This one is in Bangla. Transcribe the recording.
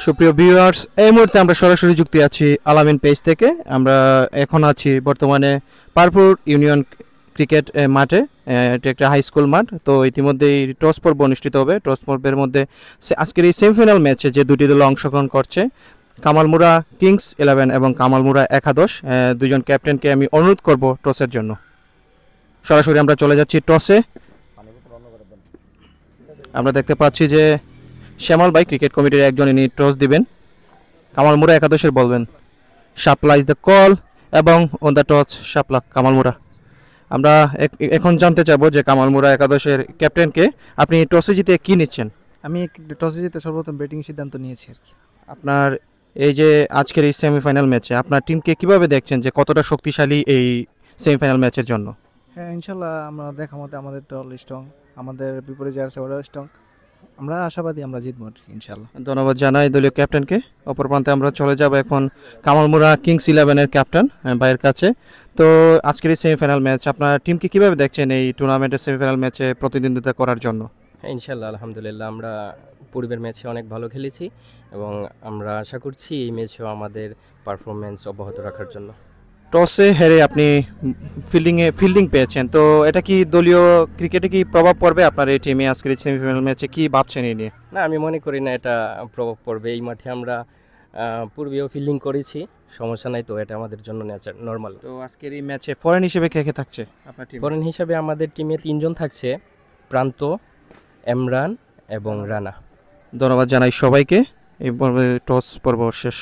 সুপ্রিয় ভিউয়ার্স, এই মুহূর্তে আমরা সরাসরি যুক্তি আছি আলামিন পেজ থেকে। আমরা এখন আছি বর্তমানে পারপুর ইউনিয়ন ক্রিকেট মাঠে। এটি একটা হাই স্কুল মাঠ। তো ইতিমধ্যেই টস পর্ব অনুষ্ঠিত হবে। টস পর্বের মধ্যে আজকের এই সেমিফাইনাল ম্যাচে যে দুটি দল অংশগ্রহণ করছে, কামালমুরা কিংস 11 এবং কামালমুরা একাদশ, দুজন ক্যাপ্টেনকে আমি অনুরোধ করব টসের জন্য। সরাসরি আমরা চলে যাচ্ছি টসে। আমরা দেখতে পাচ্ছি যে শ্যামল ভাই ক্রিকেট কমিটির একজন, ইনি টস দিবেন। কামালমুরা একাদশের বলবেন শাপলা ইজ দ্য কল এবং অন দ্য টস শাপলা কামালমুরা। আমরা এখন জানতে চাইবো যে কামালমুরা একাদশের ক্যাপ্টেনকে আপনি টসে জিতে কি নিচ্ছেন? আমি টসে জিতে সর্বপ্রথম ব্যাটিং সিদ্ধান্ত নিয়েছি আর কি। আপনার এই যে আজকের এই সেমিফাইনাল ম্যাচে আপনার টিমকে কিভাবে দেখছেন, যে কতটা শক্তিশালী এই সেমিফাইনাল ম্যাচের জন্য? হ্যাঁ, ইনশাল্লাহ আমরা দেখা মতে আমাদের দল স্ট্রং, আমাদের বিপরীতে যারা আছে ওরাও স্ট্রং। আমরা আশাবাদী আমরা জিতবো ইনশাল্লাহ। ধন্যবাদ জানাই দলীয় ক্যাপ্টেনকে। অপর প্রান্তে আমরা চলে যাব এখন কামালমুরা কিংস 11-এর ক্যাপ্টেন ভাইয়ের কাছে। তো আজকের এই সেমিফাইনাল ম্যাচ আপনার টিমকে কিভাবে দেখছেন এই টুর্নামেন্টের সেমিফাইনাল ম্যাচে প্রতিদ্বন্দ্বিতা করার জন্য? হ্যাঁ, ইনশাল্লাহ আলহামদুলিল্লাহ আমরা পূর্বের ম্যাচে অনেক ভালো খেলেছি এবং আমরা আশা করছি এই ম্যাচেও আমাদের পারফরমেন্স অব্যাহত রাখার জন্য। টসে হেরে আপনি ফিল্ডিং পেয়েছেন, তো এটা কি দলীয় ক্রিকেটে কি প্রভাব পড়বে আপনার এই টিমে আজকের এই সেমিফাইনাল ম্যাচে? কি ভাবছেন এই নিয়ে? না, আমি মনে করি না এটা প্রভাব পড়বে। এই মাঠে আমরা পূর্বেও ফিল্ডিং করেছি, সমস্যা নাই, তো এটা আমাদের জন্য নর্মাল। তো আজকের এই ম্যাচে ফরেন হিসেবে কে কে থাকছে আপনার টিমে? ফরেন হিসাবে আমাদের টিমে 3 জন থাকছে, প্রান্ত, এমরান এবং রানা। ধন্যবাদ জানাই সবাইকে। এই পর্বে টস পর্ব শেষ।